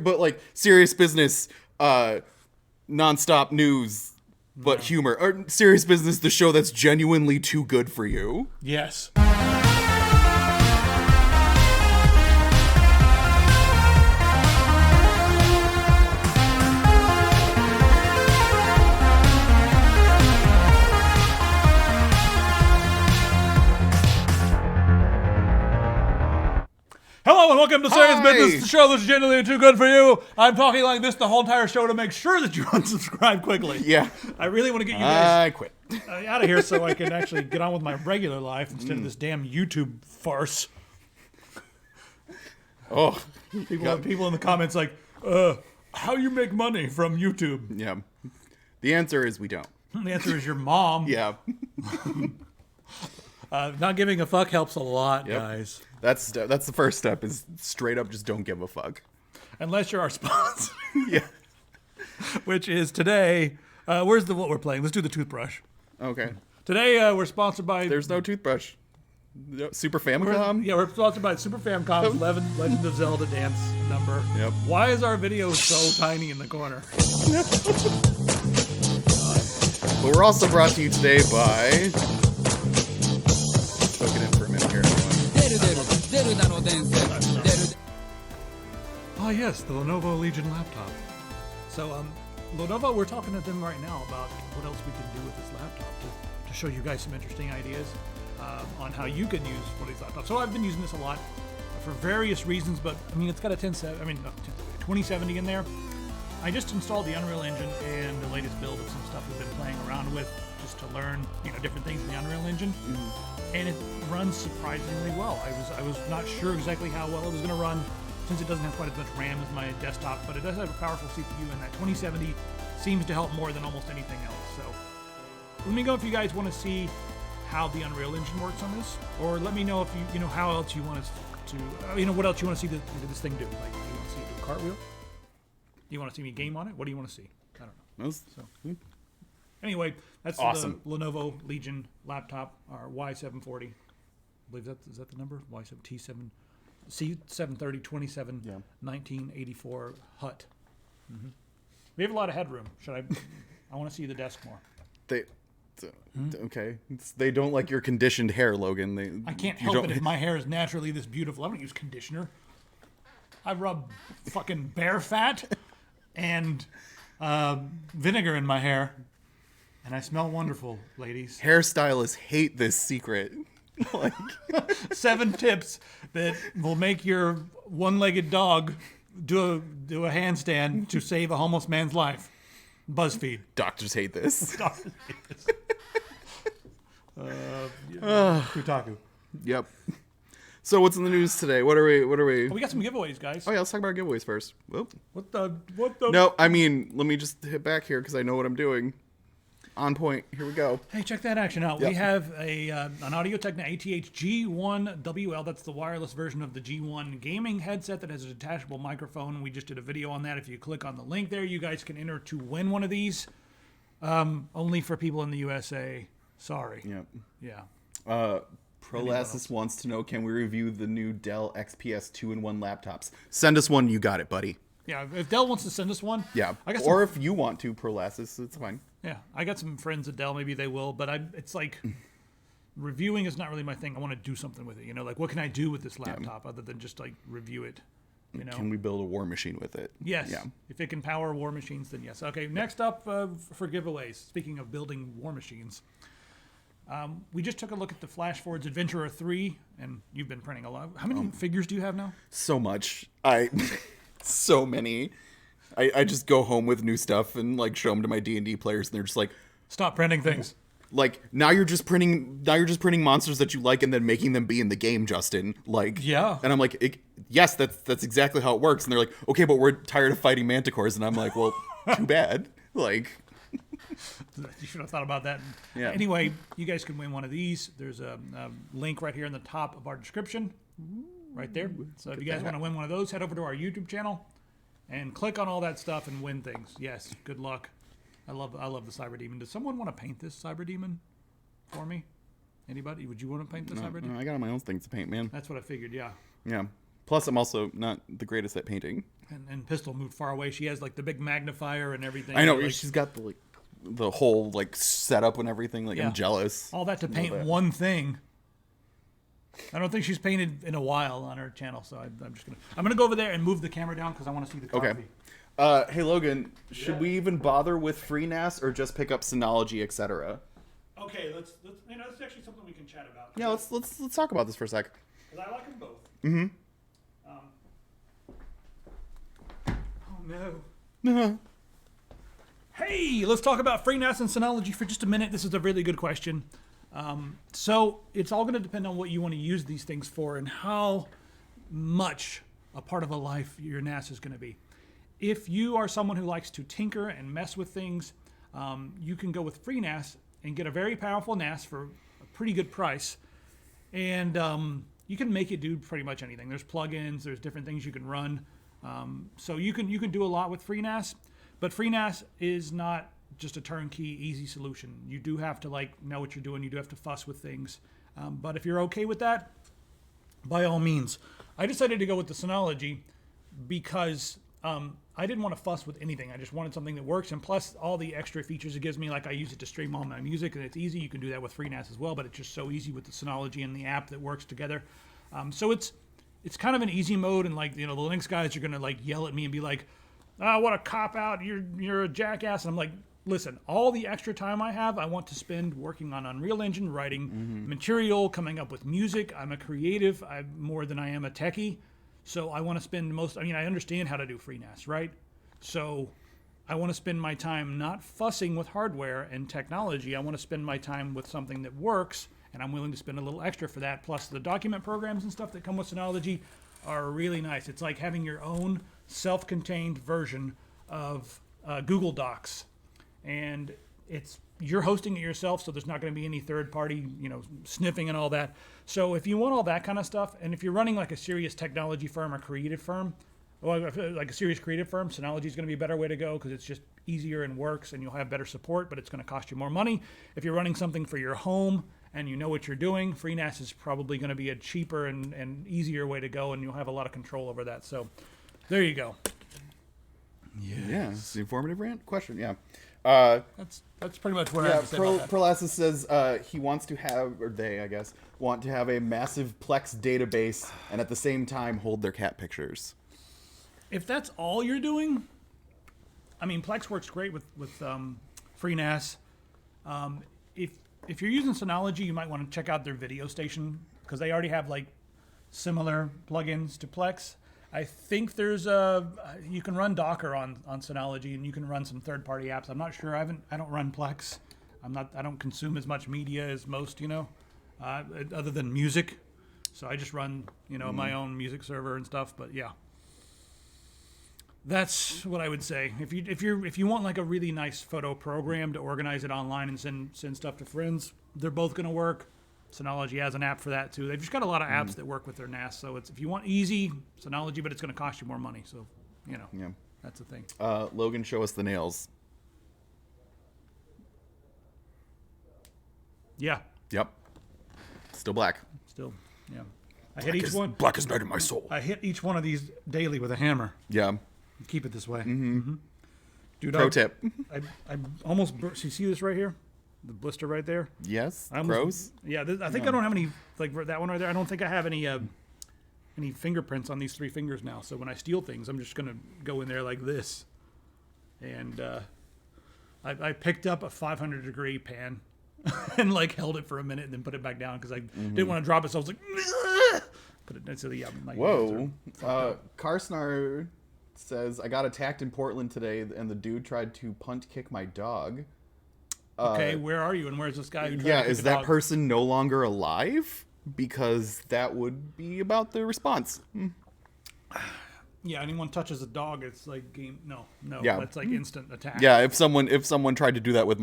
but like serious business, nonstop news, but humor. Or serious business, the show that's genuinely too good for you. Yes. Hello and welcome to Serious Business, the show that's genuinely too good for you. I'm talking like this the whole entire show to make sure that you unsubscribe quickly. Yeah. I really want to get you guys I quit. Out of here so I can actually get on with my regular life instead of this damn YouTube farce. Oh. People in the comments like, how you make money from YouTube? Yeah. The answer is we don't. The answer is your mom. Yeah. Not giving a fuck helps a lot, guys. That's the first step, is straight up just don't give a fuck. Unless you're our sponsor. Yeah. Which is today, where's what we're playing? Let's do the toothbrush. Okay. Today we're sponsored by... There's no toothbrush. Super Famicom? We're sponsored by Super Famicom's Legend of Zelda dance number. Yep. Why is our video so tiny in the corner? But we're also brought to you today by... Soak it in for a minute here, everyone. Oh yes, the Lenovo Legion laptop. So, Lenovo, we're talking to them right now about what else we can do with this laptop to show you guys some interesting ideas on how you can use one of these laptops. So I've been using this a lot for various reasons, but I mean, it's got a 2070 in there. I just installed the Unreal Engine and the latest build of some stuff we've been playing around with just to learn, different things in the Unreal Engine. And it runs surprisingly well. I was not sure exactly how well it was going to run since it doesn't have quite as much RAM as my desktop, but it does have a powerful CPU, and that 2070 seems to help more than almost anything else. So let me know if you guys want to see how the Unreal Engine works on this, or let me know if you know how else you want us to, what else you want to see this thing do. Like, do you want to see it do a cartwheel? Do you want to see me game on it? What do you want to see? I don't know. Anyway, that's awesome. The Lenovo Legion laptop, our Y740. I believe is that the number? Y7 T7 C730 27 1984 HUT. Mm-hmm. We have a lot of headroom. I want to see the desk more. Okay. They don't like your conditioned hair, Logan. I can't help it if my hair is naturally this beautiful. I don't use conditioner. I rub fucking bear fat and vinegar in my hair. And I smell wonderful, ladies. Hairstylists hate this secret. 7 tips that will make your one-legged dog do a handstand to save a homeless man's life. BuzzFeed. Doctors hate this. Doctors hate this. Kotaku. Yep. So what's in the news today? What are we? We got some giveaways, guys. Oh yeah, let's talk about giveaways first. Whoop. What the? No, I mean, let me just hit back here because I know what I'm doing. On point. Here we go. Hey, check that action out. Yep. We have an Audio-Technica ATH G1WL. That's the wireless version of the G1 gaming headset that has a detachable microphone. We just did a video on that. If you click on the link there, you guys can enter to win one of these. Only for people in the USA. Sorry. Yep. Yeah. Prolassus wants to know, can we review the new Dell XPS 2-in-1 laptops? Send us one, you got it, buddy. Yeah, if Dell wants to send us one. Yeah. Or if you want to, Prolassus, it's fine. Yeah, I got some friends at Dell. Maybe they will, but it's like reviewing is not really my thing. I want to do something with it. Like, what can I do with this laptop other than just like review it? Can we build a war machine with it? Yes. Yeah. If it can power war machines, then yes. Okay. Next up for giveaways. Speaking of building war machines, we just took a look at the Flash Forwards Adventurer 3, and you've been printing a lot. How many figures do you have now? So much. So many. I just go home with new stuff and like show them to my D&D players, and they're just like, stop printing things. Like, now you're just printing monsters that you like and then making them be in the game, Justin. Like, yeah. And I'm like, yes, that's exactly how it works. And they're like, okay, but we're tired of fighting manticores. And I'm like, well, too bad. Like, you should have thought about that. Yeah. Anyway, you guys can win one of these. There's a link right here in the top of our description, right there. So if you guys want to win one of those, head over to our YouTube channel and click on all that stuff and win things. Yes, good luck. I love the Cyber Demon. Does someone want to paint this Cyber Demon for me? Anybody? Would you want to paint the Cyber Demon? No, I got my own things to paint, man. That's what I figured, yeah. Yeah. Plus, I'm also not the greatest at painting. And Pistol moved far away. She has like the big magnifier and everything. I know, like, she's got the whole like setup and everything. Like, Yeah. I'm jealous. all that to paint one thing. I don't think she's painted in a while on her channel, so I'm gonna go over there and move the camera down because I want to see the coffee. Okay. Hey Logan, should we even bother with free NAS or just pick up Synology, etc.? Okay, let's that's actually something we can chat about. Yeah, let's talk about this for a sec. Because I like them both. Mm-hmm. Oh no. Hey, let's talk about FreeNAS and Synology for just a minute. This is a really good question. So it's all going to depend on what you want to use these things for and how much a part of a life your NAS is going to be. If you are someone who likes to tinker and mess with things, you can go with FreeNAS and get a very powerful NAS for a pretty good price. And you can make it do pretty much anything. There's plugins, there's different things you can run. So you can do a lot with FreeNAS, but FreeNAS is not just a turnkey, easy solution. You do have to know what you're doing. You do have to fuss with things. But if you're okay with that, by all means. I decided to go with the Synology because I didn't want to fuss with anything. I just wanted something that works, and plus all the extra features it gives me, like I use it to stream all my music, and it's easy. You can do that with FreeNAS as well, but it's just so easy with the Synology and the app that works together. So it's kind of an easy mode, and the Linux guys are gonna yell at me and be like, what a cop out, you're a jackass. And I'm like, listen, all the extra time I have, I want to spend working on Unreal Engine, writing material, coming up with music. I'm a creative, more than I am a techie. So I want to spend I understand how to do FreeNAS, right? So I want to spend my time not fussing with hardware and technology. I want to spend my time with something that works, and I'm willing to spend a little extra for that. Plus the document programs and stuff that come with Synology are really nice. It's like having your own self-contained version of Google Docs. And you're hosting it yourself, so there's not going to be any third party, sniffing and all that. So if you want all that kind of stuff, and if you're running like a serious technology firm or creative firm, like a serious creative firm, Synology is going to be a better way to go because it's just easier and works, and you'll have better support, but it's going to cost you more money. If you're running something for your home and you know what you're doing, FreeNAS is probably going to be a cheaper and easier way to go, and you'll have a lot of control over that. So there you go. Yeah, it's an informative question. Yeah. That's pretty much what I have to say about that. Prolassus says he wants to have, or they, I guess, want to have a massive Plex database and at the same time hold their cat pictures. If that's all you're doing, Plex works great with FreeNAS. If you're using Synology, you might want to check out their video station because they already have similar plugins to Plex. I think you can run Docker on Synology, and you can run some third-party apps. I'm not sure. I don't run Plex. I don't consume as much media as most, other than music. So I just run, my own music server and stuff. But yeah, that's what I would say. If you want a really nice photo program to organize it online and send stuff to friends, they're both going to work. Synology has an app for that too. They've just got a lot of apps that work with their NAS. So if you want easy, Synology, but it's going to cost you more money. So, that's the thing. Logan, show us the nails. Yeah. Yep. Still black. Still, yeah. I hit each one. Black is night in my soul. I hit each one of these daily with a hammer. Yeah. Keep it this way. Dude, Pro tip. I almost. So you see this right here? The blister right there. Yes. Gross. Yeah, I think I don't have any that one right there. I don't think I have any fingerprints on these 3 fingers now. So when I steal things, I'm just gonna go in there like this. And I picked up a 500-degree pan and held it for a minute and then put it back down because I didn't want to drop it. So I was like, put it. So yeah. Whoa. Karsnar says I got attacked in Portland today, and the dude tried to punt kick my dog. Okay, where are you, and where's this guy? Is that person no longer alive? Because that would be about the response. Yeah, anyone touches a dog, it's game. No, yeah. That's instant attack. Yeah, if someone tried to do that with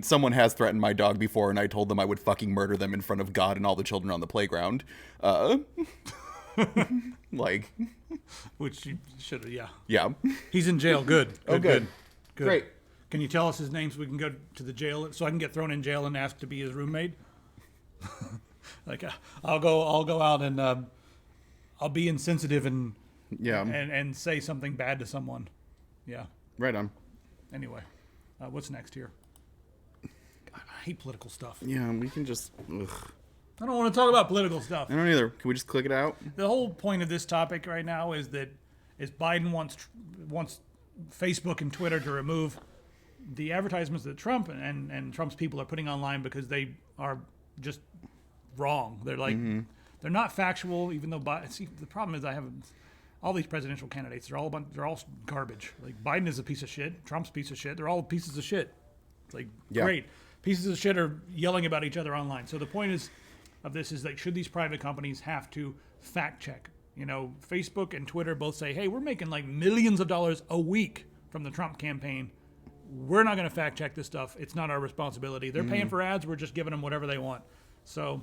someone has threatened my dog before, and I told them I would fucking murder them in front of God and all the children on the playground. Which you should have. Yeah. Yeah. He's in jail. Good. Good. Great. Can you tell us his name so we can go to the jail, so I can get thrown in jail and asked to be his roommate? I'll go out and I'll I'll be insensitive and Yeah. and say something bad to someone. Yeah. Right on. Anyway, what's next here? God, I hate political stuff. Yeah, we can just... Ugh. I don't want to talk about political stuff. I don't either. Can we just click it out? The whole point of this topic right now is Biden wants Facebook and Twitter to remove the advertisements that Trump and Trump's people are putting online because they are just wrong. They're like they're not factual. Even though see, the problem is I have all these presidential candidates. They're all garbage. Like Biden is a piece of shit. Trump's a piece of shit. They're all pieces of shit. It's like great pieces of shit are yelling about each other online. So the point of this is like, should these private companies have to fact check? You know, Facebook and Twitter both say, hey, we're making like millions of dollars a week from the Trump campaign. We're not going to fact check this stuff. It's not our responsibility. They're paying for ads. We're just giving them whatever they want. So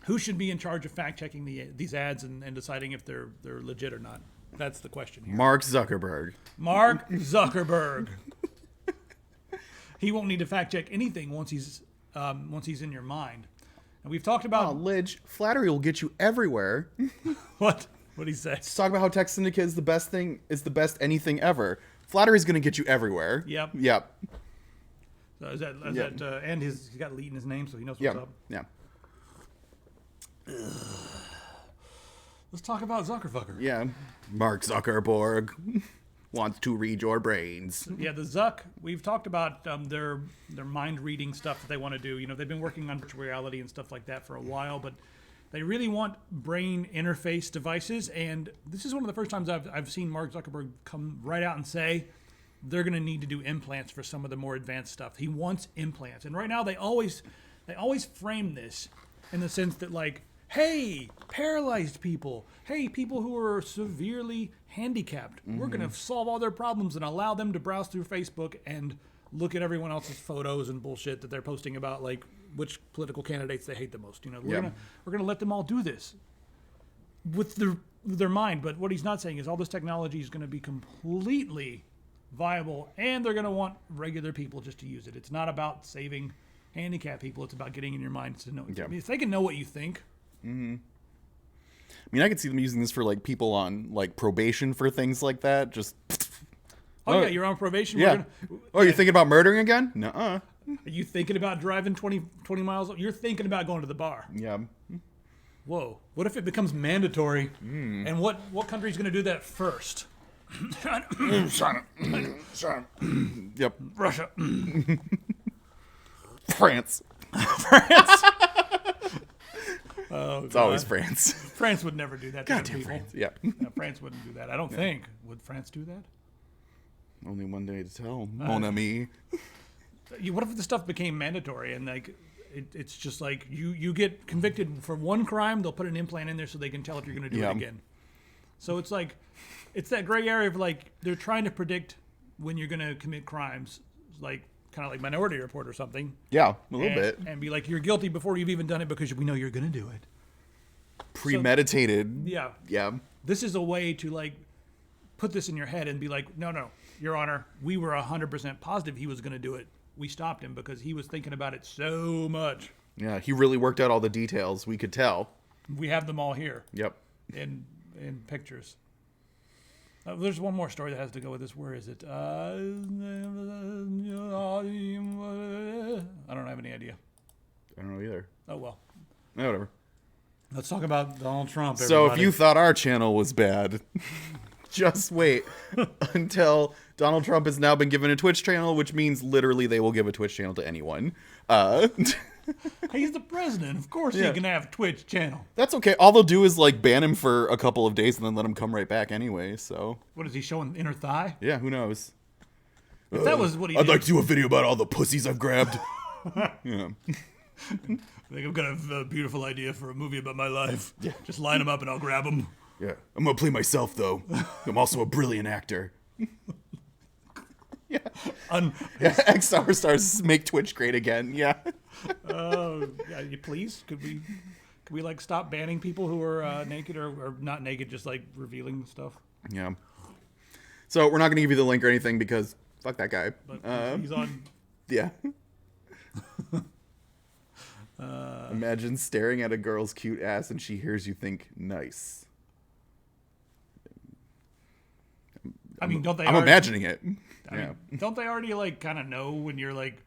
who should be in charge of fact checking these ads and deciding if they're legit or not? That's the question here. Mark Zuckerberg. Mark Zuckerberg. He won't need to fact check anything once he's in your mind. And we've talked about... Oh, Lidge, flattery will get you everywhere. What? What'd he say? Let's talk about how Tech Syndicate is the best anything ever. Flattery's going to get you everywhere. Yep. Yep. So is that and he's got Lee in his name, so he knows what's up. Yeah. Let's talk about Zuckerfucker. Yeah. Mark Zuckerberg wants to read your brains. Yeah, the Zuck. We've talked about their mind reading stuff that they want to do. You know, they've been working on virtual reality and stuff like that for a while, but they really want brain interface devices. And this is one of the first times I've seen Mark Zuckerberg come right out and say they're going to need to do implants for some of the more advanced stuff. He wants implants, and right now they always frame this in the sense that like, hey, paralyzed people, hey, people who are severely handicapped, we're going to solve all their problems and allow them to browse through Facebook and look at everyone else's photos and bullshit that they're posting about, like which political candidates they hate the most. You know, we're gonna let them all do this with their mind. But what he's not saying is all this technology is going to be completely viable, and they're going to want regular people just to use it. It's not about saving handicapped people. It's about getting in your mind to know. I mean, if they can know what you think. I mean, I could see them using this for like people on like probation for things like that. Just yeah, you're on probation. Yeah. You're thinking about murdering again? Nuh-uh. Are you thinking about driving 20 miles? You're thinking about going to the bar. Yeah. Whoa. What if it becomes mandatory? And what country's going to do that first? China. Yep. Russia. France. France. Oh, it's always France. France would never do that to Goddamn people. France. Yeah. No, France wouldn't do that. I don't think. Would France do that? Only one day to tell. Mon ami. What if the stuff became mandatory and like it's just like you get convicted for one crime, they'll put an implant in there so they can tell if you're going to do it again. So it's like it's that gray area of like they're trying to predict when you're going to commit crimes, like kind of like Minority Report or something. Yeah, a little bit. And be like, you're guilty before you've even done it because we know you're going to do it. Premeditated. So, yeah. This is a way to like put this in your head and be like, no, Your Honor, we were 100% positive he was going to do it. We stopped him because he was thinking about it so much. Yeah, he really worked out all the details. We could tell. We have them all here. Yep. In pictures. There's one more story that has to go with this. Where is it? I don't have any idea. I don't know either. Oh, well. No, whatever. Let's talk about Donald Trump, So everybody. if you thought our channel was bad, just wait until Donald Trump has now been given a Twitch channel, which means literally they will give a Twitch channel to anyone. He's the president. Of course he can have a Twitch channel. That's okay. All they'll do is like ban him for a couple of days and then let him come right back anyway. So what is he showing? Inner thigh? Yeah, who knows? If that was what he I'd did. like to do a video about all the pussies I've grabbed. Yeah. I think I've got a beautiful idea for a movie about my life. Yeah. Just line them up and I'll grab them. Yeah. I'm going to play myself, though. I'm also a brilliant actor. Yeah. X-Star stars make Twitch great again. Yeah. Please, could we like stop banning people who are naked or not naked, just like revealing stuff? Yeah. So we're not going to give you the link or anything because fuck that guy. But he's on. Yeah. Imagine staring at a girl's cute ass and she hears you think nice. I mean, don't they? I'm imagining it. I mean, don't they already like kind of know when you're like,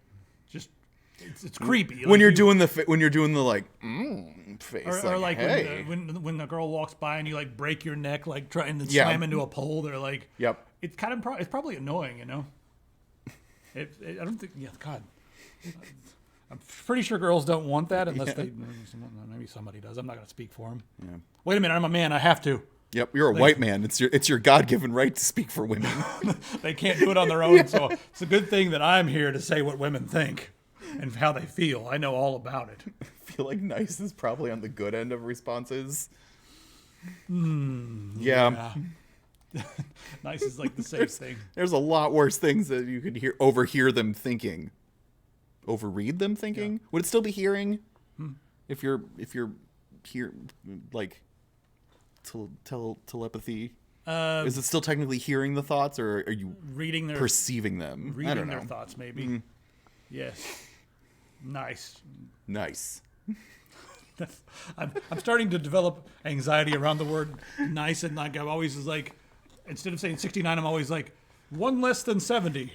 just it's creepy When you're doing the like face, or like hey. when the girl walks by and you like break your neck like trying to slam into a pole, they're like, yep. It's kind of it's probably annoying, you know. I don't think. Yeah, God. I'm pretty sure girls don't want that unless they. Maybe somebody does. I'm not going to speak for them. Yeah. Wait a minute, I'm a man. I have to. Yep, you're a white man. It's your God-given right to speak for women. They can't do it on their own, so it's a good thing that I'm here to say what women think and how they feel. I know all about it. I feel like nice is probably on the good end of responses. Yeah. Nice is like the safe thing. There's a lot worse things that you could overhear them thinking. Overread them thinking? Yeah. Would it still be hearing? If you're here, like telepathy? Is it still technically hearing the thoughts, or are you perceiving them? Reading I don't know. their thoughts, maybe. Yes. Nice. I'm starting to develop anxiety around the word nice, and like I'm always like, instead of saying 69, I'm always like 1 less than 70,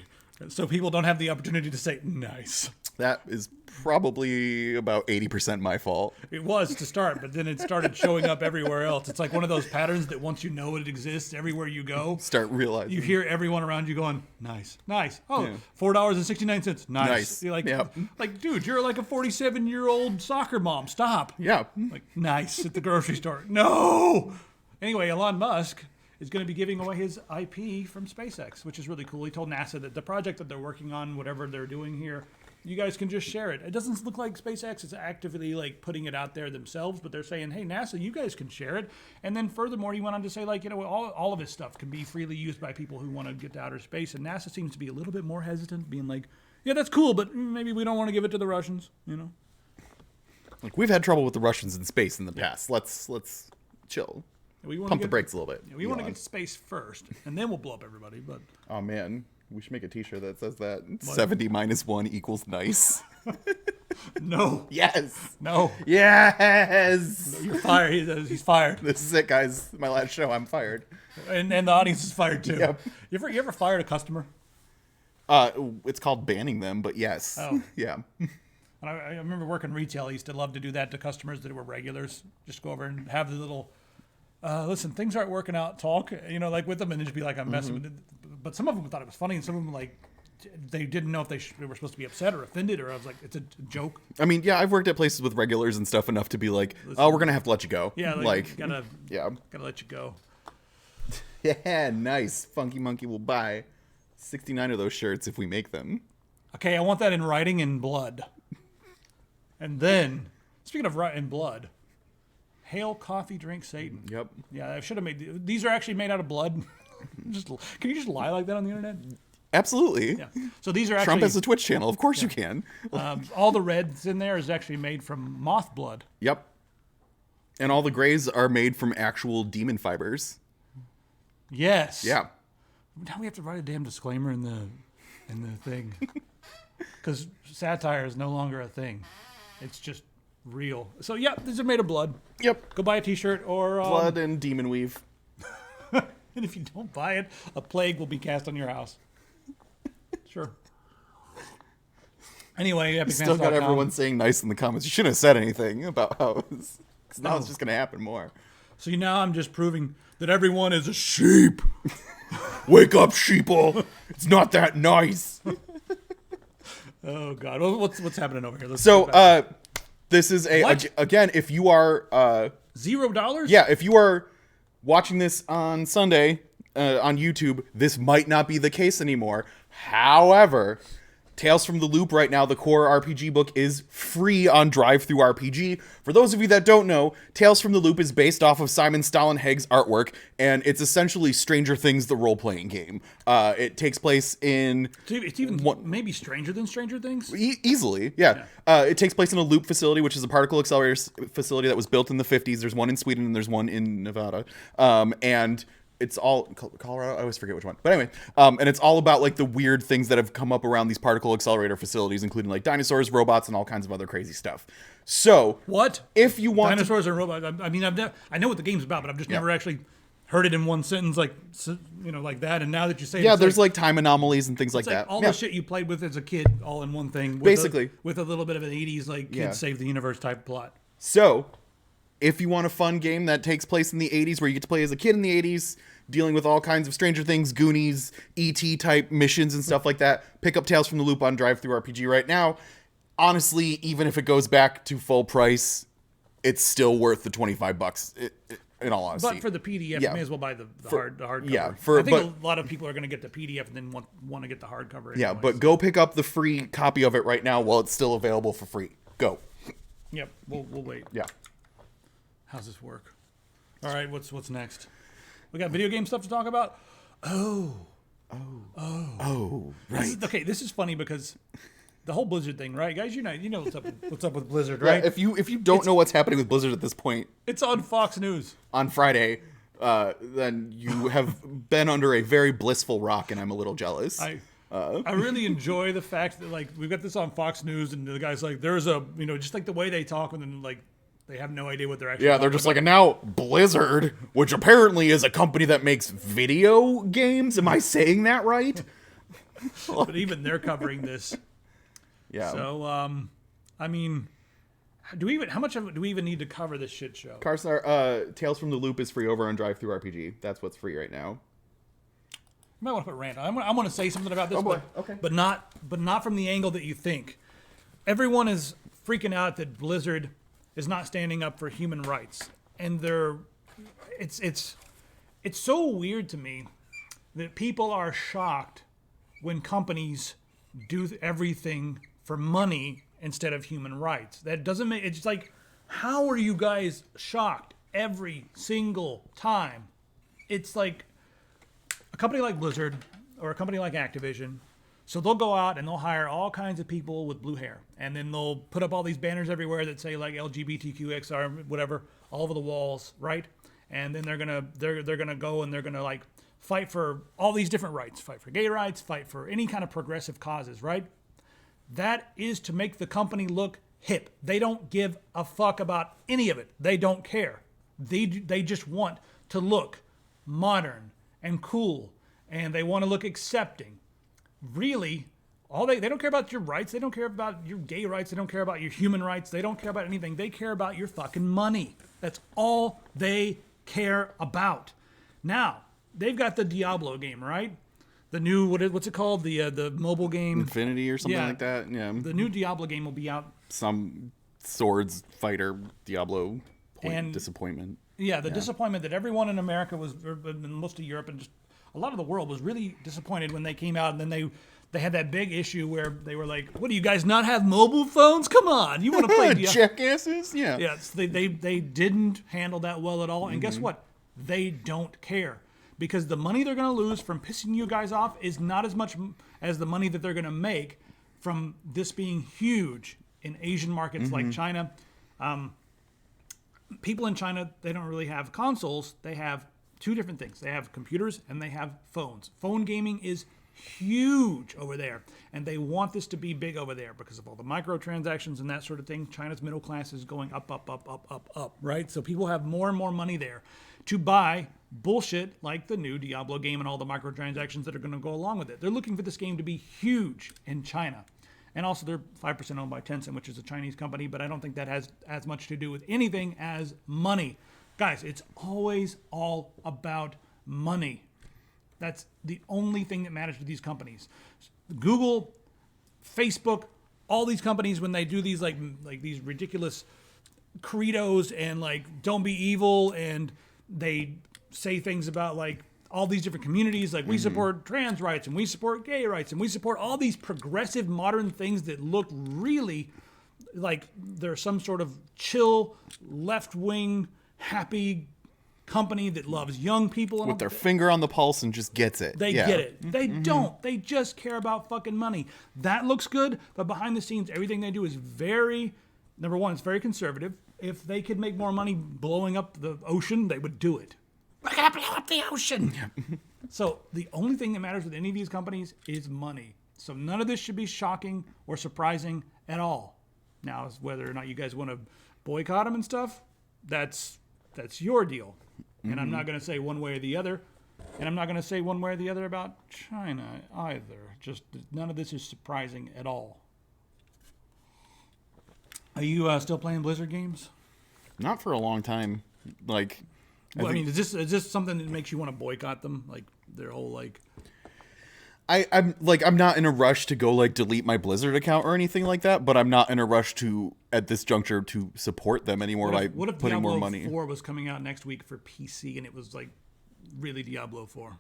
so people don't have the opportunity to say nice. That is probably about 80% my fault. It was to start, but then it started showing up everywhere else. It's like one of those patterns that once you know it exists, everywhere you go, start realizing. You hear everyone around you going, nice. Oh, yeah. $4.69. Nice. You're like, like, dude, you're like a 47-year-old soccer mom. Stop. Yeah. Like, nice at the grocery store. No. Anyway, Elon Musk is going to be giving away his IP from SpaceX, which is really cool. He told NASA that the project that they're working on, whatever they're doing here, you guys can just share it. It doesn't look like SpaceX is actively like putting it out there themselves, but they're saying, hey, NASA, you guys can share it. And then furthermore, he went on to say, like, you know, all of his stuff can be freely used by people who want to get to outer space. And NASA seems to be a little bit more hesitant, being like, yeah, that's cool, but maybe we don't want to give it to the Russians, you know? Like, we've had trouble with the Russians in space in the past. Let's chill. Pump the brakes a little bit. We want to get to space first, and then we'll blow up everybody. But oh, man. We should make a t-shirt that says that. What? 70 minus 1 equals nice. No. Yes. No. Yes. You're fired. He's fired. This is it, guys. My last show. I'm fired. And the audience is fired, too. Yep. You ever fired a customer? It's called banning them, but yes. Oh. Yeah. And I remember working retail. I used to love to do that to customers that were regulars. Just go over and have the little... listen, things aren't working out. Talk, you know, like with them, and just be like, I'm messing with it. But some of them thought it was funny, and some of them like they didn't know if they were supposed to be upset or offended, or I was like, it's a joke. I mean, yeah, I've worked at places with regulars and stuff enough to be like, listen, we're gonna have to let you go. Yeah, like gotta let you go. Yeah, nice. Funky Monkey will buy 69 of those shirts if we make them. Okay, I want that in writing in blood. And then, speaking of writing in blood. Hail Coffee Drink Satan. Yep. Yeah, I should have made these are actually made out of blood. Can you just lie like that on the internet? Absolutely. Yeah. So these are actually Trump has a Twitch channel. Of course you can. All the reds in there is actually made from moth blood. Yep. And all the grays are made from actual demon fibers. Yes. Yeah. Now we have to write a damn disclaimer in the thing. Because satire is no longer a thing. It's just real. So yeah, these are made of blood. Yep. Go buy a t-shirt or blood and demon weave. And if you don't buy it, a plague will be cast on your house. Sure. Anyway, still got everyone saying nice in the comments. You shouldn't have said anything about how it was, because now it's just going to happen more. So now I'm just proving that everyone is a sheep. Wake up, sheeple. It's not that nice. Oh God, what's happening over here? This is again, if you are $0? Yeah, if you are watching this on Sunday on YouTube, this might not be the case anymore. However, Tales from the Loop right now, the core RPG book, is free on DriveThruRPG. For those of you that don't know, Tales from the Loop is based off of Simon Stollenhag's artwork, and it's essentially Stranger Things, the role-playing game. It takes place in... It's even maybe stranger than Stranger Things? Easily, yeah. It takes place in a loop facility, which is a particle accelerator facility that was built in the 50s. There's one in Sweden and there's one in Nevada. And... it's all Colorado. I always forget which one. But anyway, and it's all about like the weird things that have come up around these particle accelerator facilities, including like dinosaurs, robots, and all kinds of other crazy stuff. So what? If you want dinosaurs and robots? I mean, I know what the game's about, but I've just never actually heard it in one sentence, like like that, and now that you say Yeah, it's there's like time anomalies and things like it's like that. all Yeah. the shit you played with as a kid, all in one thing. With Basically. with a little bit of an 80s like kids Yeah. save the universe type plot. So, if you want a fun game that takes place in the 80s, where you get to play as a kid in the 80s, dealing with all kinds of Stranger Things, Goonies, E.T. type missions and stuff like that, pick up Tales from the Loop on Drive-Thru RPG right now. Honestly, even if it goes back to full price, it's still worth the $25. In all honesty. But for the PDF, Yeah. you may as well buy the hardcover. yeah, I think a lot of people are going to get the PDF and then want to get the hardcover. Yeah, anyways. but go pick up the free copy of it right now while it's still available for free. Go. Yep, we'll wait. Yeah. How's this work? All right, what's next? We got video game stuff to talk about. Oh, Right. This is funny because the whole Blizzard thing, right, guys? You know what's up with Blizzard, right? Yeah, if you don't know what's happening with Blizzard at this point It's on Fox News. on Friday, then you have been under a very blissful rock, and I'm a little jealous. I really enjoy the fact that like we've got this on Fox News, and the guy's like, there's a just like the way they talk, and then like they have no idea what they're actually. Yeah, they're just like, and now Blizzard, which apparently is a company that makes video games. Am I saying that right? But even they're covering this. Yeah. So, I mean, how much do we even need to cover this shit show? Carstar, Tales from the Loop is free over on Drive-Thru RPG. That's what's free right now. You might want to put random. I want to say something about this, Oh, boy. Okay. but not from the angle that you think. Everyone is freaking out that Blizzard is not standing up for human rights, and it's so weird to me that people are shocked when companies do everything for money instead of human rights. That doesn't make it's like, how are you guys shocked every single time? It's like a company like Blizzard or a company like Activision, so they'll go out and they'll hire all kinds of people with blue hair, and then they'll put up all these banners everywhere that say like LGBTQXR whatever all over the walls, right? And then they're gonna go and they're gonna like fight for all these different rights, fight for gay rights, fight for any kind of progressive causes, right? That is to make the company look hip. They don't give a fuck about any of it. They don't care. They just want to look modern and cool, and they want to look accepting. Really, they don't care about your rights. They don't care about your gay rights. They don't care about your human rights. They don't care about anything. They care about your fucking money. That's all they care about. Now, they've got the Diablo game, right? The new what's it called? The mobile game, Infinity or something Yeah. like that. Yeah. The new Diablo game will be out. Some swords fighter Diablo And- disappointment. Yeah, the disappointment that everyone in America was, or most of Europe and just a lot of the world was really disappointed when they came out, and then they had that big issue where they were like, "What do you guys not have mobile phones? Come on, you want to play Diablo?" Jackasses? Yeah. Yes, they didn't handle that well at all, and guess what? They don't care. Because the money they're going to lose from pissing you guys off is not as much as the money that they're going to make from this being huge in Asian markets like China. People in China, they don't really have consoles. They have two different things. They have computers and they have phones. Phone gaming is huge over there, and they want this to be big over there because of all the microtransactions and that sort of thing. China's middle class is going up, right? So people have more and more money there to buy bullshit like the new Diablo game and all the microtransactions that are going to go along with it. They're looking for this game to be huge in China. And also they're 5% owned by Tencent, which is a Chinese company, but I don't think that has as much to do with anything as money. Guys, it's always all about money. That's the only thing that matters to these companies. Google, Facebook, all these companies, when they do these like these ridiculous credos and like don't be evil, and they say things about like all these different communities, like we support trans rights and we support gay rights and we support all these progressive modern things that look really like they're some sort of chill, left-wing, happy company that loves young people. And With their finger on the pulse and just gets it. they get it. They don't. They just care about fucking money. That looks good, but behind the scenes, everything they do is very, number one, it's very conservative. If they could make more money blowing up the ocean, they would do it. We're gonna blow up the ocean. So the only thing that matters with any of these companies is money. So none of this should be shocking or surprising at all. Now, whether or not you guys want to boycott them and stuff, that's your deal. And I'm not going to say one way or the other. And I'm not going to say one way or the other about China either. Just none of this is surprising at all. Are you still playing Blizzard games? Not for a long time. Like, Well, I mean, is this something that makes you want to boycott them? Like their whole like. I'm not in a rush to go like delete my Blizzard account or anything like that, but I'm not in a rush to at this juncture to support them anymore What if putting Diablo more money. 4 was coming out next week for PC and it was like really Diablo 4?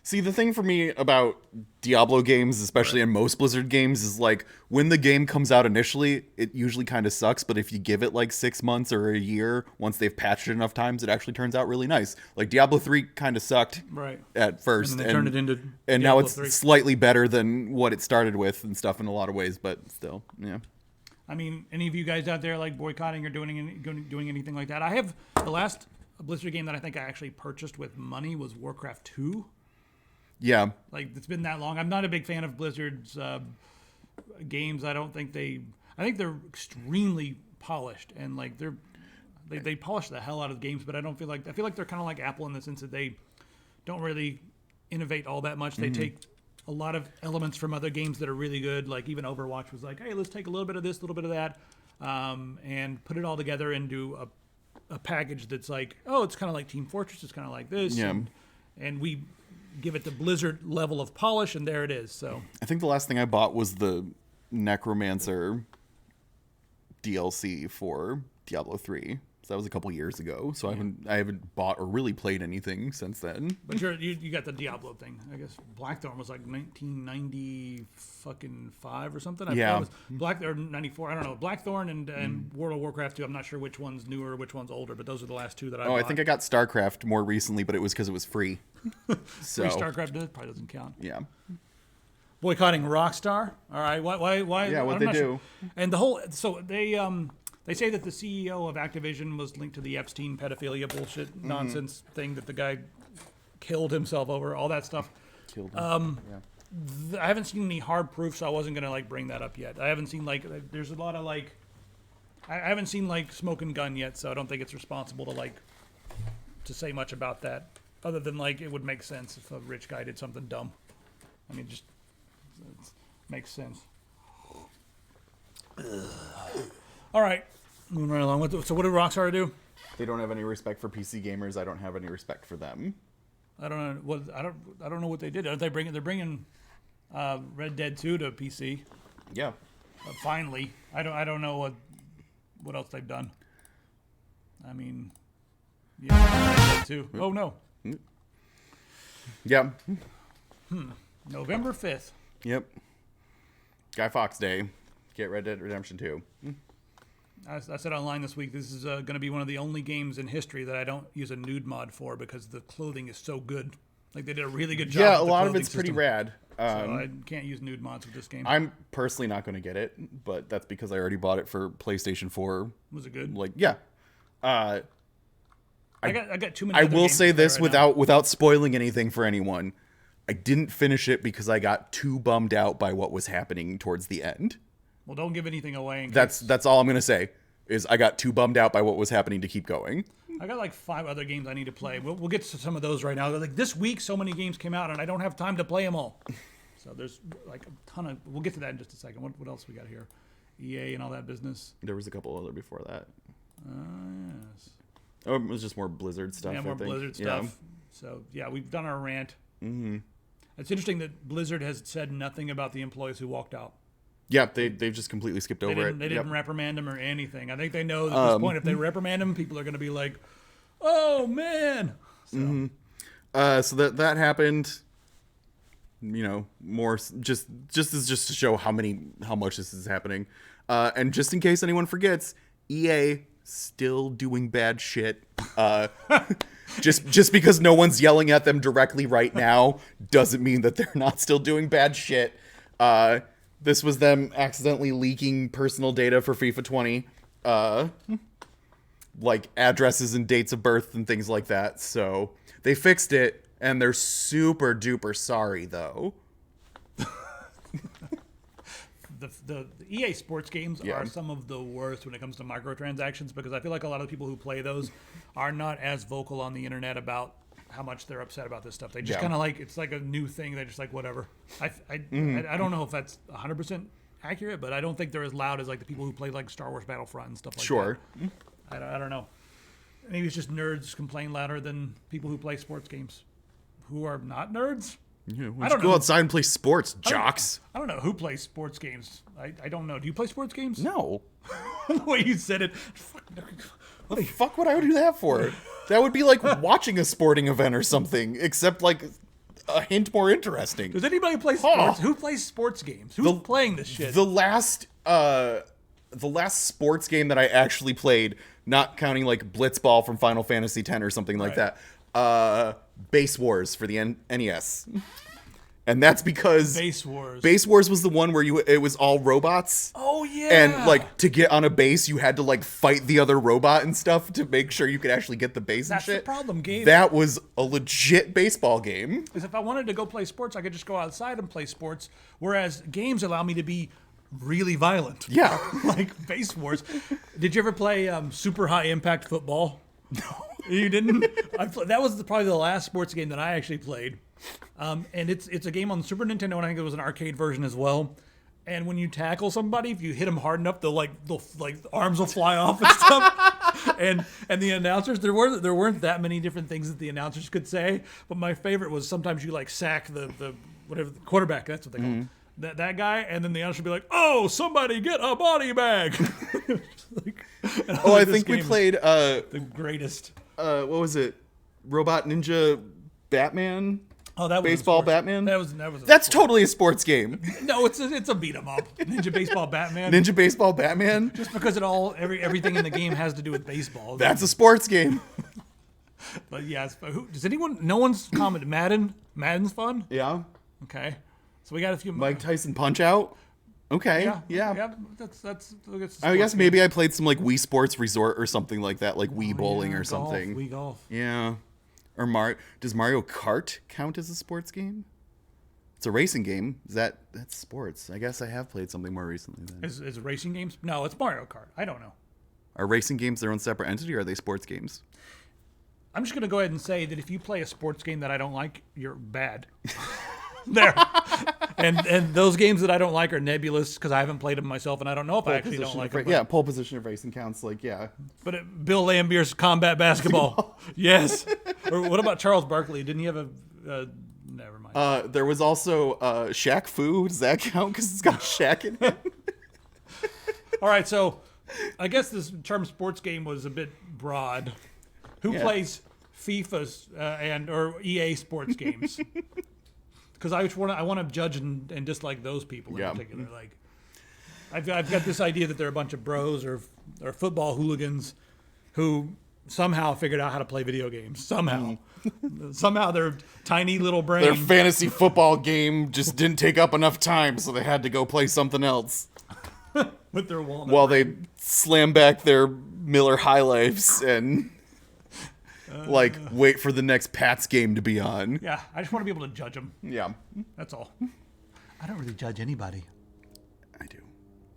See, the thing for me about Diablo games, especially in most Blizzard games, is like when the game comes out initially, it usually kind of sucks. But if you give it like 6 months or a year, once they've patched it enough times, it actually turns out really nice. Like Diablo 3 kind of sucked at first. And then they turned it into and Diablo now it's 3. slightly better than what it started with and stuff in a lot of ways, but still, yeah. I mean, any of you guys out there like boycotting or doing anything like that? I have the last Blizzard game that I think I actually purchased with money was Warcraft 2. Yeah. Like it's been that long. I'm not a big fan of Blizzard's games. I think they're extremely polished and like they polish the hell out of the games. But I feel like they're kind of like Apple in the sense that they don't really innovate all that much. They take a lot of elements from other games that are really good. Like even Overwatch was like, hey, let's take a little bit of this, a little bit of that, and put it all together into a package that's like, oh, it's kind of like Team Fortress. It's kind of like this. Yeah. And we give it the Blizzard level of polish, and there it is. So I think the last thing I bought was the Necromancer DLC for Diablo 3. So that was a couple years ago. So I haven't bought or really played anything since then. But you got the Diablo thing. I guess Blackthorn was like 1995 or something. Yeah. It was or 94. I don't know. Blackthorn and World of Warcraft 2. I'm not sure which one's newer, which one's older, but those are the last two that I bought. I think I got StarCraft more recently, but it was because it was free. So Free StarCraft probably doesn't count. yeah. Boycotting Rockstar. All right. Why? Yeah, what I'm they not do. sure. And the whole they say that the CEO of Activision was linked to the Epstein pedophilia bullshit nonsense thing that the guy killed himself over, all that stuff. Killed him. I haven't seen any hard proof, so I wasn't gonna like bring that up yet. I haven't seen there's a lot of I haven't seen like smoking gun yet, so I don't think it's responsible to say much about that, other than like it would make sense if a rich guy did something dumb. I mean, just it makes sense. All right, moving right along. So what did Rockstar do? They don't have any respect for PC gamers. I don't have any respect for them. I don't know. Well, I don't know what they did. They're bringing Red Dead 2 to PC. Yeah. Finally, I don't know what else they've done. I mean, yeah, Red Dead 2. Oh no. Yeah. November 5th. Yep. Guy Fawkes Day. Get Red Dead Redemption 2. I said online this week, this is going to be one of the only games in history that I don't use a nude mod for because the clothing is so good. Like they did a really good job. Yeah, a with the lot of clothing it's pretty system. rad. So I can't use nude mods with this game. I'm personally not going to get it, but that's because I already bought it for PlayStation 4. Was it good? Like, yeah. I got too many. I other will games say to play this right now. without spoiling anything for anyone. I didn't finish it because I got too bummed out by what was happening towards the end. Well, don't give anything away. That's all I'm going to say. Is I got too bummed out by what was happening to keep going. I got like 5 other games I need to play. We'll get to some of those right now. Like this week, so many games came out, and I don't have time to play them all. So there's like a ton of. We'll get to that in just a second. What else we got here? EA and all that business. There was a couple other before that. Yes. Oh, it was just more Blizzard stuff. Yeah, more I think. Blizzard stuff. So yeah, we've done our rant. Mm-hmm. It's interesting that Blizzard has said nothing about the employees who walked out. Yeah, they've just completely skipped over it. They didn't reprimand them or anything. I think they know at this point if they reprimand them, people are going to be like, "Oh man." So, So that happened. You know, more just to show how much this is happening, and just in case anyone forgets, EA still doing bad shit. Just because no one's yelling at them directly right now doesn't mean that they're not still doing bad shit. This was them accidentally leaking personal data for FIFA 20, like addresses and dates of birth and things like that. So they fixed it, and they're super duper sorry though. the EA Sports games Yeah. are some of the worst when it comes to microtransactions, because I feel like a lot of people who play those are not as vocal on the internet about how much they're upset about this stuff. They just kind of like, it's like a new thing. They're just like, whatever. I don't know if that's 100% accurate, but I don't think they're as loud as like the people who play like Star Wars Battlefront and stuff like Sure. that. I don't know. Maybe it's just nerds complain louder than people who play sports games who are not nerds. Yeah, I don't go know. outside and play sports, jocks. I don't know who plays sports games. I don't know. Do you play sports games? No. The way you said it. What the fuck would I do that for? That would be like watching a sporting event or something, except like a hint more interesting. Does anybody play sports? Who plays sports games? Who's playing this shit? The last sports game that I actually played, not counting like Blitzball from Final Fantasy X or something like that, Base Wars for the NES. And that's because Base Wars. Base Wars was the one where it was all robots. Oh yeah. And like to get on a base, you had to like fight the other robot and stuff to make sure you could actually get the base That's and shit. the problem, game. That was a legit baseball game. Because if I wanted to go play sports, I could just go outside and play sports. Whereas games allow me to be really violent. Yeah. Like Base Wars. Did you ever play Super High Impact Football? No. You didn't? That was probably the last sports game that I actually played. And it's a game on the Super Nintendo, and I think it was an arcade version as well. And when you tackle somebody, if you hit them hard enough, they'll arms will fly off and stuff. and the announcers, there weren't that many different things that the announcers could say. But my favorite was sometimes you like sack the quarterback. That's what they call him. That guy, and then the announcer would be like, "Oh, somebody get a body bag." I think we played the greatest. What was it? Robot Ninja Batman? Oh, that was Baseball Batman? That's totally a sports game. No, it's a beat 'em up. Ninja Baseball Batman. Ninja Baseball Batman? Just because everything in the game has to do with baseball. That's a sports game. But yeah, does anyone? No one's commented. Madden. Madden's fun. Yeah. Okay, so we got a few. Mike Tyson Punch Out. Okay. Yeah. That's I guess maybe I played some like Wii Sports Resort or something like that, like Wii Bowling or golf, something. Wii Golf. Yeah. Or does Mario Kart count as a sports game? It's a racing game. That's sports. I guess I have played something more recently then. Is racing games? No, it's Mario Kart. I don't know. Are racing games their own separate entity, or are they sports games? I'm just gonna go ahead and say that if you play a sports game that I don't like, you're bad. There. And those games that I don't like are nebulous because I haven't played them myself, and I don't know if I actually don't like them. Yeah, pole position of racing counts. Like, yeah. But Bill Lambier's combat basketball. Yes. Or what about Charles Barkley? Didn't he have a? Never mind. There was also Shaq Fu. Does that count because it's got Shaq in it? All right, so I guess this term sports game was a bit broad. Who plays FIFA's or EA sports games? Because I want to judge and dislike those people in particular. Like, I've got this idea that they're a bunch of bros or football hooligans who somehow figured out how to play video games. Somehow their tiny little brain. Their fantasy football game just didn't take up enough time, so they had to go play something else. With their walnut. While they slam back their Miller High Lifes and wait for the next Pats game to be on. Yeah, I just want to be able to judge them. Yeah. That's all. I don't really judge anybody. I do.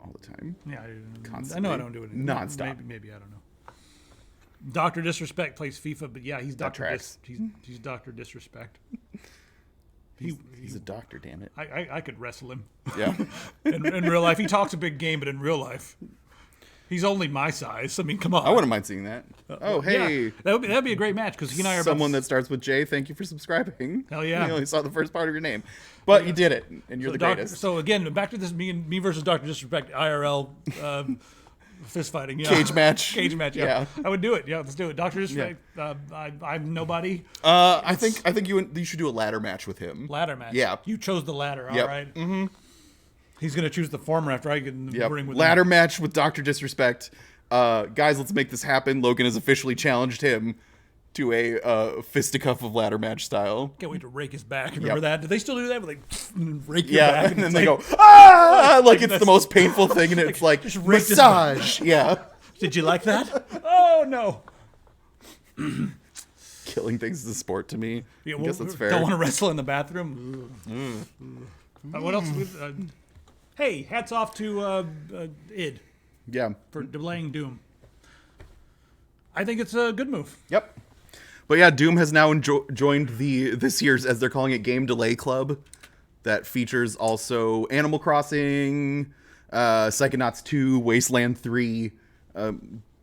All the time. Yeah, Constantly. I know I don't do it. Nonstop. Maybe I don't know. Dr. Disrespect plays FIFA, but yeah, he's Dr. He's Dr. Disrespect. He's a doctor, damn it. I could wrestle him. Yeah. in real life, he talks a big game, but in real life, he's only my size. I mean, come on. I wouldn't mind seeing that. Hey. Yeah, that'd be a great match because he and I are someone that starts with J. Thank you for subscribing. Hell yeah. You only saw the first part of your name, but you did it, and you're the greatest. So again, back to this me versus Dr. Disrespect IRL fist fighting. Yeah. Cage match. Cage match. Yeah. I would do it. Yeah, let's do it. Dr. Disrespect. I'm nobody. I think you should do a ladder match with him. Ladder match. Yeah. You chose the ladder. All yep. right. Mm-hmm. He's gonna choose the former after I get in the ring with ladder him. match with Dr. Disrespect. Guys, let's make this happen. Logan has officially challenged him to a fisticuff of ladder match style. Can't wait to rake his back. Remember that? Do they still do that? Like, rake your yeah, back? and then they go, ah! Like it's the most painful thing, and it's like, just massage. Yeah. Did you like that? Oh, no. Killing things is a sport to me. Yeah, I guess that's fair. Don't want to wrestle in the bathroom? What else? hey, hats off to id Yeah. for delaying Doom. I think it's a good move. Yep. But yeah, Doom has now joined this year's, as they're calling it, Game Delay Club. That features also Animal Crossing, Psychonauts 2, Wasteland 3, a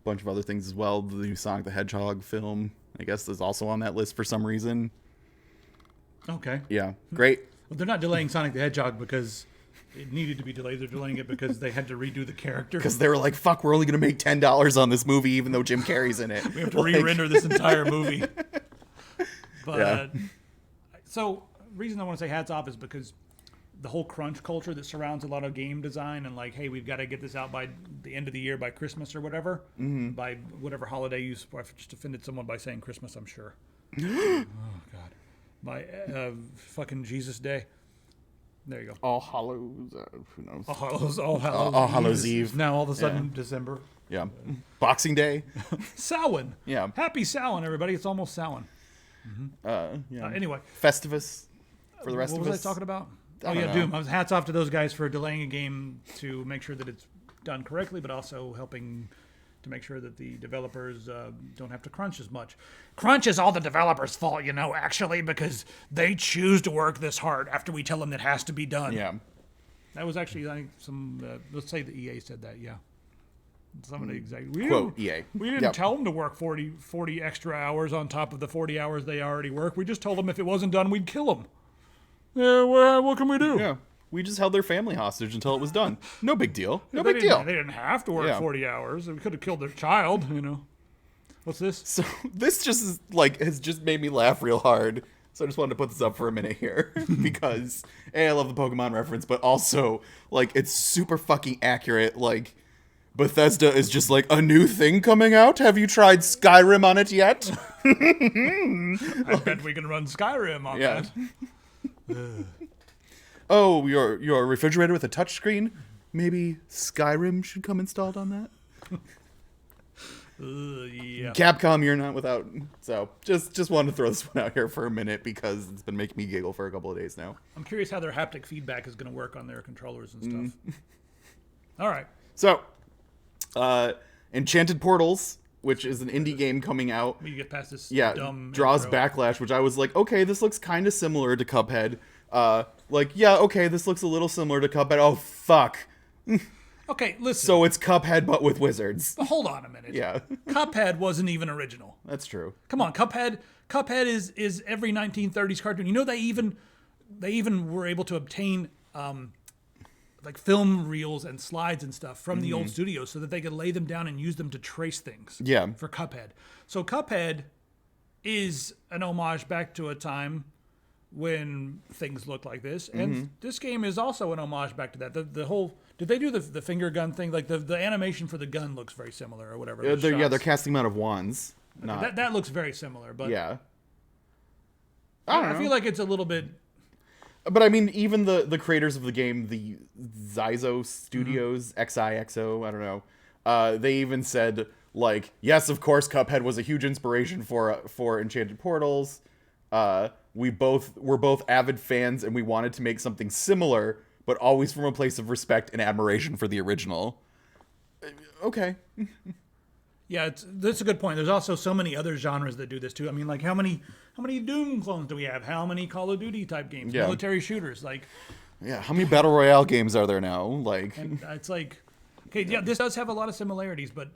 bunch of other things as well. The new Sonic the Hedgehog film, I guess, is also on that list for some reason. Okay. Yeah, great. Well, they're not delaying Sonic the Hedgehog because it needed to be delayed. They're delaying it because they had to redo the character. Because they were like, fuck, we're only going to make $10 on this movie, even though Jim Carrey's in it. We have to re-render this entire movie. But, Yeah. So, reason I want to say hats off is because the whole crunch culture that surrounds a lot of game design and like, hey, we've got to get this out by the end of the year, by Christmas or whatever, by whatever holiday you... I just offended someone by saying Christmas, I'm sure. Oh, God. By fucking Jesus Day. There you go. All Hallows, who knows? All Hallows Eve. Now all of a sudden December. Yeah. Boxing Day. Samhain. Yeah. Happy Samhain, everybody. It's almost Samhain. Yeah. Anyway. Festivus for the rest What of was us. I talking about? I Oh, don't yeah, know. Doom. Hats off to those guys for delaying a game to make sure that it's done correctly, but also helping to make sure that the developers don't have to crunch as much. Crunch is all the developers' fault, actually, because they choose to work this hard after we tell them that has to be done. Yeah. That was actually, I think, let's say the EA said that, yeah. Some of the executives. Quote, EA. We didn't Yep. tell them to work 40 extra hours on top of the 40 hours they already work. We just told them if it wasn't done, we'd kill them. Yeah, well, what can we do? Yeah. We just held their family hostage until it was done. No big deal. No They big didn't- deal. They didn't have to work Yeah. 40 hours. We could have killed their child, What's this? So this just is, has just made me laugh real hard. So I just wanted to put this up for a minute here because I love the Pokemon reference, but also it's super fucking accurate. Bethesda is just a new thing coming out. Have you tried Skyrim on it yet? I bet we can run Skyrim on Yeah. that. Oh, your refrigerator with a touchscreen? Maybe Skyrim should come installed on that? Yeah. Capcom, you're not without. So just wanted to throw this one out here for a minute because it's been making me giggle for a couple of days now. I'm curious how their haptic feedback is going to work on their controllers and Mm. stuff. All right. So, Enchanted Portals, which is an indie game coming out, We get past this dumb draws intro. backlash, which I was like, okay, this looks kind of similar to Cuphead. Yeah, okay, this looks a little similar to Cuphead. Oh, fuck. Okay, listen. So it's Cuphead, but with wizards. Hold on a minute. Yeah, Cuphead wasn't even original. that's true. Come on, Cuphead is every 1930s cartoon. They even were able to obtain film reels and slides and stuff from the old studios so that they could lay them down and use them to trace things. Yeah. For Cuphead. So Cuphead is an homage back to a time when things looked like this, and this game is also an homage back to that. The whole did they do the finger gun thing? The animation for the gun looks very similar or whatever. The They're shots. casting them out of wands. Not, That looks very similar, but yeah. I don't know. I feel like it's a little bit. But I mean, even the creators of the game, the Xizo Studios, XIXO, I don't know, they even said, yes, of course, Cuphead was a huge inspiration for Enchanted Portals. We're both avid fans, and we wanted to make something similar, but always from a place of respect and admiration for the original. Okay. Yeah, that's a good point. There's also so many other genres that do this too. I mean, how many Doom clones do we have? How many Call of Duty type games? Yeah. Military shooters, Yeah, how many Battle Royale games are there now? and it's okay, yeah, this does have a lot of similarities, but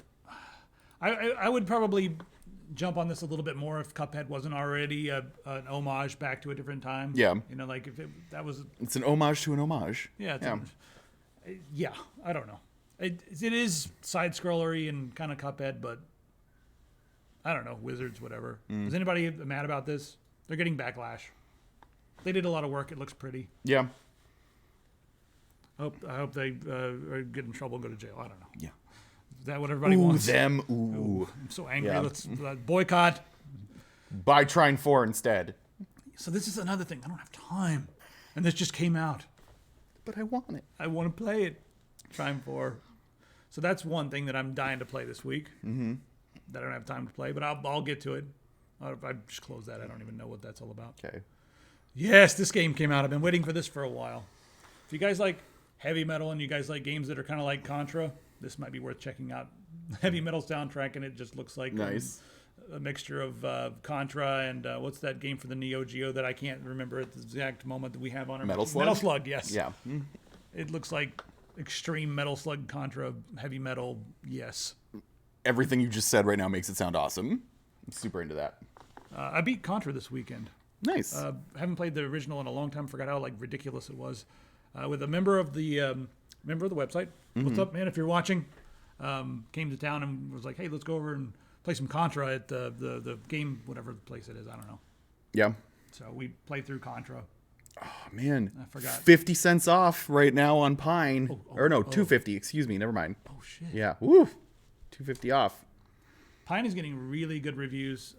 I would probably jump on this a little bit more if Cuphead wasn't already an homage back to a different time. Yeah. If that was. It's an homage to an homage. Yeah. Yeah. Yeah, I don't know. It is side-scrollery and kind of Cuphead, but I don't know, Wizards, whatever. Is anybody mad about this? They're getting backlash. They did a lot of work. It looks pretty. Yeah. I hope they get in trouble and go to jail. I don't know. Yeah. Is that what everybody Ooh, wants? them. Ooh. I'm so angry. Yeah. Let's boycott. Buy Trine 4 instead. So this is another thing. I don't have time. And this just came out. But I want it. I want to play it. Time for. So that's one thing that I'm dying to play this week. Mm-hmm. That I don't have time to play, but I'll get to it. I just close that. I don't even know what that's all about. Okay. Yes, this game came out. I've been waiting for this for a while. If you guys like heavy metal and you guys like games that are kind of like Contra, this might be worth checking out. Heavy metal soundtrack, and it just looks like Nice. a mixture of Contra and what's that game for the Neo Geo that I can't remember at the exact moment that we have on our Metal Slug? Metal Slug, yes. Yeah. It looks like extreme Metal Slug Contra, heavy metal, yes. Everything you just said right now makes it sound awesome. I'm super into that. I beat Contra this weekend. Nice. Haven't played the original in a long time. Forgot how like ridiculous it was. With a member of the website. What's up, man? If you're watching, came to town and was like, "Hey, let's go over and play some Contra at the game, whatever place it is. I don't know." Yeah. So we played through Contra. Oh, man. I forgot. 50 cents off right now on Pine. Or no, 250. Excuse me. Never mind. Oh shit! Yeah. Woo. 250 off. Pine is getting really good reviews.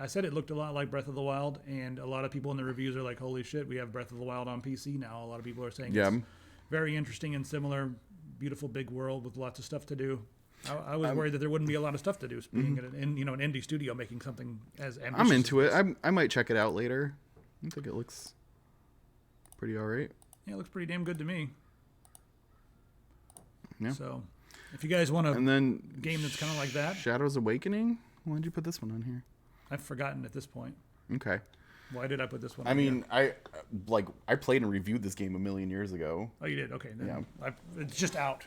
I said it looked a lot like Breath of the Wild, and a lot of people in the reviews are like, "Holy shit, we have Breath of the Wild on PC now." A lot of people are saying Yeah. it's very interesting and similar. Beautiful big world with lots of stuff to do. I was worried that there wouldn't be a lot of stuff to do. Being an indie studio making something as ambitious. I'm into it. I might check it out later. I think it looks pretty all right. Yeah, it looks pretty damn good to me. Yeah. So, if you guys want a And then game that's kind of like that, Shadows Awakening. Why did you put this one on here? I've forgotten at this point. Okay. Why did I put this one? I on mean, here? I played and reviewed this game a million years ago. Oh, you did. Okay, then it's just out.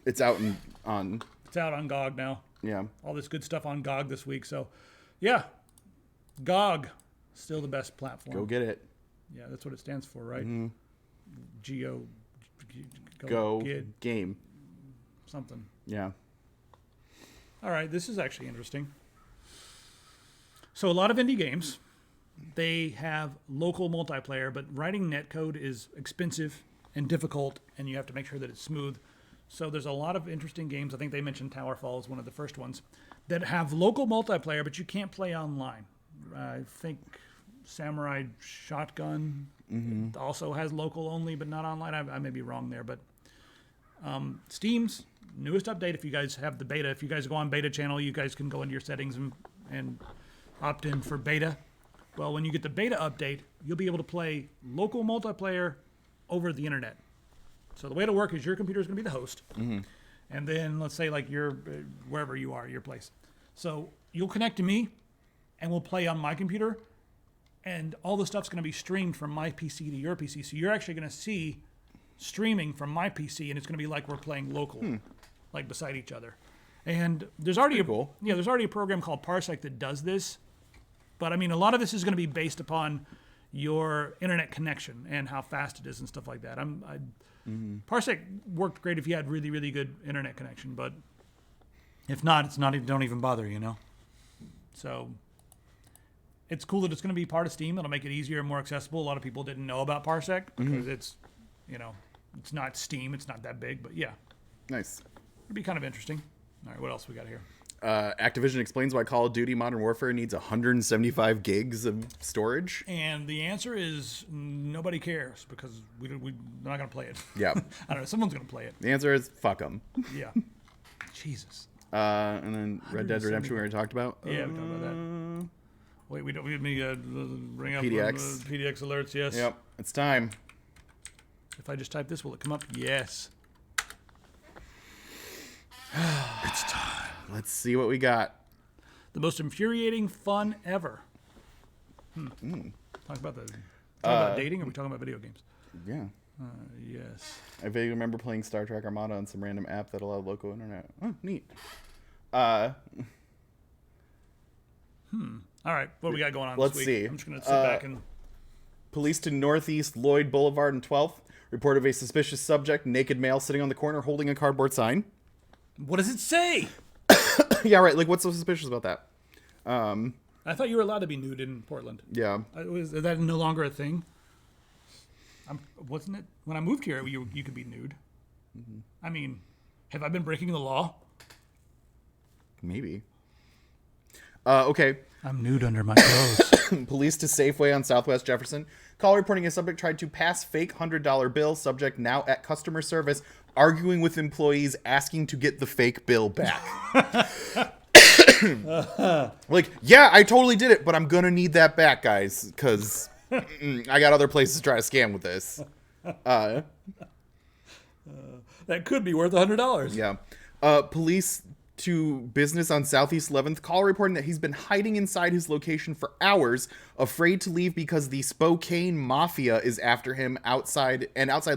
It's out on It's out on GOG now. yeah. All this good stuff on GOG this week. So, yeah, GOG still the best platform. Go get it. Yeah, that's what it stands for, right? Geo. Go Get game. something. Yeah. All right, this is actually interesting. So a lot of indie games, they have local multiplayer, but writing netcode is expensive and difficult, and you have to make sure that it's smooth. So there's a lot of interesting games. I think they mentioned Towerfall is one of the first ones that have local multiplayer, but you can't play online. I think Samurai Shotgun also has local only, but not online. I may be wrong there, but Steam's newest update, if you guys have the beta, if you guys go on beta channel, you guys can go into your settings and opt in for beta. Well, when you get the beta update, you'll be able to play local multiplayer over the internet. So the way it'll work is your computer is going to be the host. And then let's say like you're wherever you are, your place. So you'll connect to me and we'll play on my computer, and all the stuff's going to be streamed from my PC to your PC. So you're actually going to see streaming from my PC, and it's going to be like we're playing local, like beside each other. And there's already cool. there's already a program called Parsec that does this. But I mean, a lot of this is going to be based upon your internet connection and how fast it is and stuff like that. Parsec worked great if you had really, really good internet connection, but if not, it's not. Don't even bother, you know. So it's cool that it's going to be part of Steam. It'll make it easier and more accessible. A lot of people didn't know about Parsec because it's, it's not Steam. It's not that big, but yeah, Nice. it'd be kind of interesting. All right, what else we got here? Activision explains why Call of Duty Modern Warfare needs 175 gigs of storage. And the answer is nobody cares because we're not going to play it. Yeah. I don't know. Someone's going to play it. The answer is fuck them. Yeah. Jesus. And then Red Dead Redemption we already talked about. Yeah, we talked about that. Wait, we don't. We bring up PDX. PDX alerts. Yes. Yep. It's time. If I just type this, will it come up? Yes. It's time. Let's see what we got. The most infuriating fun ever. Talk about dating, or are we talking about video games? Yeah. Yes. I vaguely remember playing Star Trek Armada on some random app that allowed local internet. Oh, neat. All right, what do we got going on Let's this week? see. I'm just going to sit back and... Police to Northeast Lloyd Boulevard and 12th report of a suspicious subject, naked male sitting on the corner holding a cardboard sign. What does it say? Yeah, right. Like, what's so suspicious about that? I thought you were allowed to be nude in Portland. Yeah. Is that no longer a thing? Wasn't it? When I moved here, you could be nude. I mean, have I been breaking the law? Maybe. Okay. I'm nude under my clothes. Police to Safeway on Southwest Jefferson. Call reporting a subject tried to pass fake $100 bill. Subject now at customer service, arguing with employees, asking to get the fake bill back. Like, yeah, I totally did it, but I'm going to need that back, guys, because I got other places to try to scam with this. That could be worth $100. Yeah. Police to business on Southeast 11th, call reporting that he's been hiding inside his location for hours, afraid to leave because the Spokane Mafia is after him outside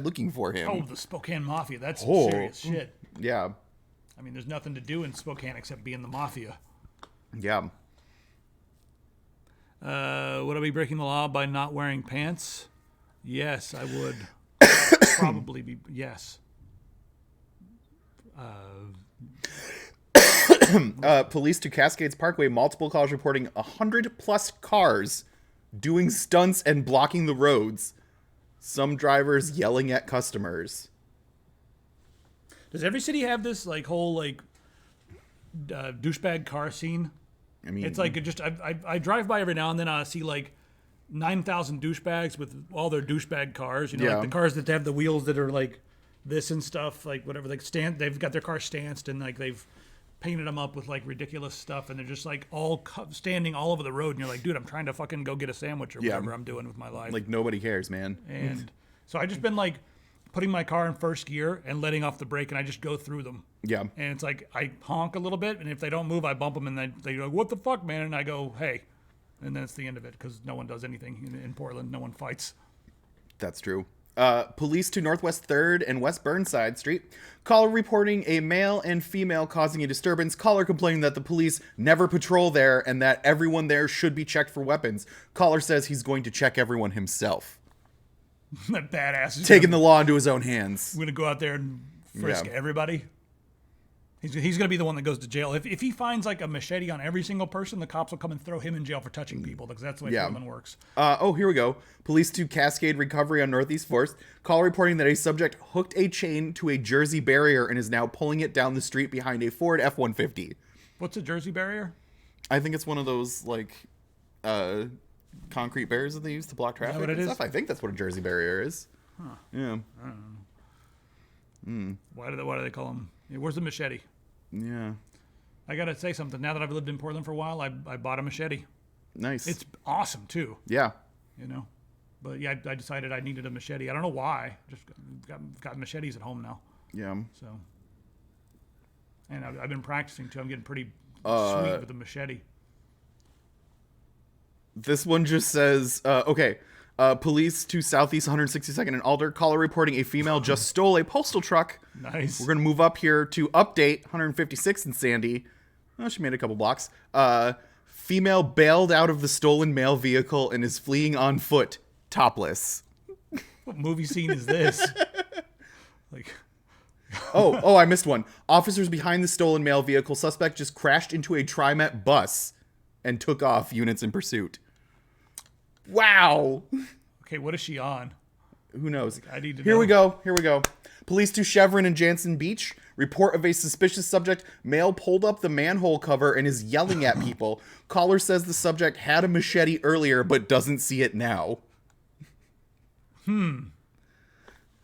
looking for him. Oh, the Spokane Mafia. That's some serious shit. Yeah. I mean, there's nothing to do in Spokane except be in the Mafia. Yeah. Would I be breaking the law by not wearing pants? Yes, I would. Probably be, yes. Police to Cascades Parkway, multiple calls reporting 100+ cars doing stunts and blocking the roads. Some drivers yelling at customers. Does every city have this like whole like douchebag car scene? I mean, It's like I drive by every now and then. I see like 9,000 douchebags with all their douchebag cars. You know, Yeah. like the cars that have the wheels that are like this and stuff, like whatever. Like they've got their car stanced and like they've painted them up with like ridiculous stuff, and they're just like all standing all over the road. And you're like, dude, I'm trying to fucking go get a sandwich or whatever I'm doing with my life. like nobody cares, man. And so I just been like putting my car in first gear and letting off the brake, and I just go through them. Yeah. And it's like I honk a little bit, and if they don't move, I bump them, and they go, "What the fuck, man?" And I go, "Hey," and then it's the end of it because no one does anything in Portland. No one fights. That's true. Police to Northwest 3rd and West Burnside Street. Caller reporting a male and female causing a disturbance. Caller complaining that the police never patrol there and that everyone there should be checked for weapons. Caller says he's going to check everyone himself. That badass is Taking the law into his own hands. going to go out there and frisk Yeah. everybody. He's going to be the one that goes to jail. If he finds like a machete on every single person, the cops will come and throw him in jail for touching people because that's the way Yeah. Portland works. Here we go. Police to Cascade Recovery on Northeast 4th. Call reporting that a subject hooked a chain to a Jersey barrier and is now pulling it down the street behind a Ford F-150. What's a Jersey barrier? I think it's one of those, like, concrete barriers that they use to block traffic what it and is? stuff. I think that's what a Jersey barrier is. Huh. Yeah. Why do they call them? Where's the machete? Yeah. I gotta say something. Now that I've lived in Portland for a while, I bought a machete. Nice. It's awesome too, yeah. you know. But yeah, I decided I needed a machete. I don't know why. Just got machetes at home now. Yeah. So, and I've been practicing too. I'm getting pretty sweet with the machete. This one just says, okay. Police to Southeast 162nd and Alder. Caller reporting a female just stole a postal truck. Nice. We're going to move up here to update 156th and Sandy. Oh, she made a couple blocks. Female bailed out of the stolen mail vehicle and is fleeing on foot, topless. What movie scene is this? Like, Oh, I missed one. Officers behind the stolen mail vehicle. Suspect just crashed into a TriMet bus and took off. Units in pursuit. Wow. okay, what is she on? Who knows? I need to Here know. we go. Here we go. Police to Chevron and Jansen Beach. Report of a suspicious subject. Male pulled up the manhole cover and is yelling at people. Caller says the subject had a machete earlier but doesn't see it now.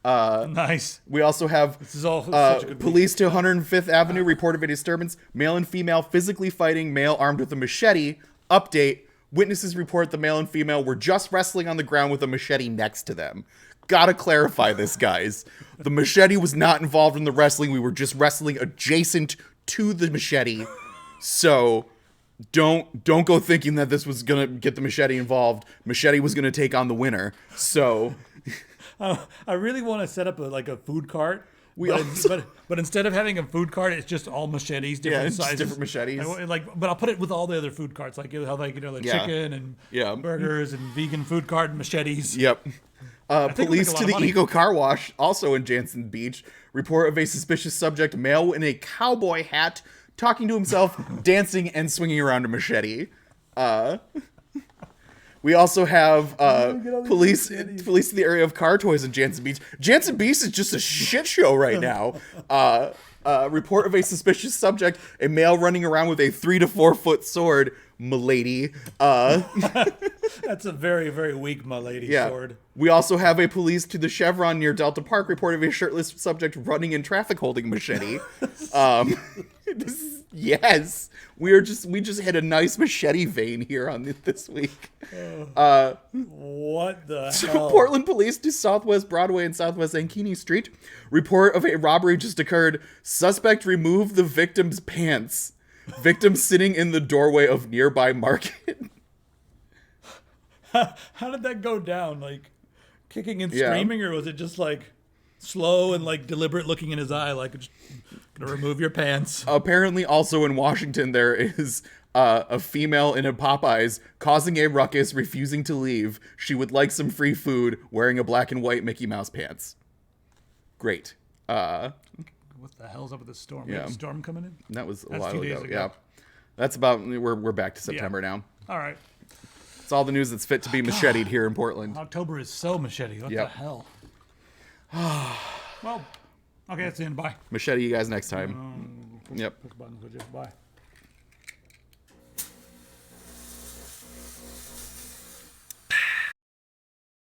Nice. We also have This is all such a good police to 105th Avenue. Report of a disturbance. Male and female physically fighting. Male armed with a machete. Update. Witnesses report the male and female were just wrestling on the ground with a machete next to them. Gotta clarify this, guys. The machete was not involved in the wrestling. We were just wrestling adjacent to the machete. So don't go thinking that this was gonna get the machete involved. Machete was gonna take on the winner. So I really want to set up a food cart. also- But instead of having a food cart, it's just all machetes, different it's just sizes, different machetes. But I'll put it with all the other food carts, like how Yeah. chicken and Yeah. burgers and vegan food cart and machetes. Yep. think we'll Police make a lot to of the money. Eco Car Wash, also in Jansen Beach. Report of a suspicious subject, male in a cowboy hat, talking to himself, dancing, and swinging around a machete. We also have police to the area of car toys in Jansen Beach. Jansen Beach is just a shit show right now. Report of a suspicious subject, a male running around with a 3 to 4 foot sword. milady. That's a very, very weak milady sword. We also have a police to the Chevron near Delta Park report of a shirtless subject running in traffic holding machete. Yes, we just hit a nice machete vein here on this week. What the hell? Portland police to Southwest Broadway and Southwest Ankeny Street. Report of a robbery just occurred. Suspect removed the victim's pants. Victim sitting in the doorway of nearby market. How did that go down? Like kicking and screaming, or was it just like slow and like deliberate looking in his eye, like just gonna remove your pants? Apparently, also in Washington, there is a female in a Popeyes causing a ruckus, refusing to leave. She would like some free food, wearing a black and white Mickey Mouse pants. Great. What the hell's up with the storm? We have a storm coming in? That was a That's while 2 days ago. ago. Yeah. That's about, we're back to September now. All right. It's all the news that's fit to be macheted here in Portland. October is so machete. What the hell? Well, okay, that's the end. Bye. Machete you guys next time. Yep. Click buttons with you. Bye.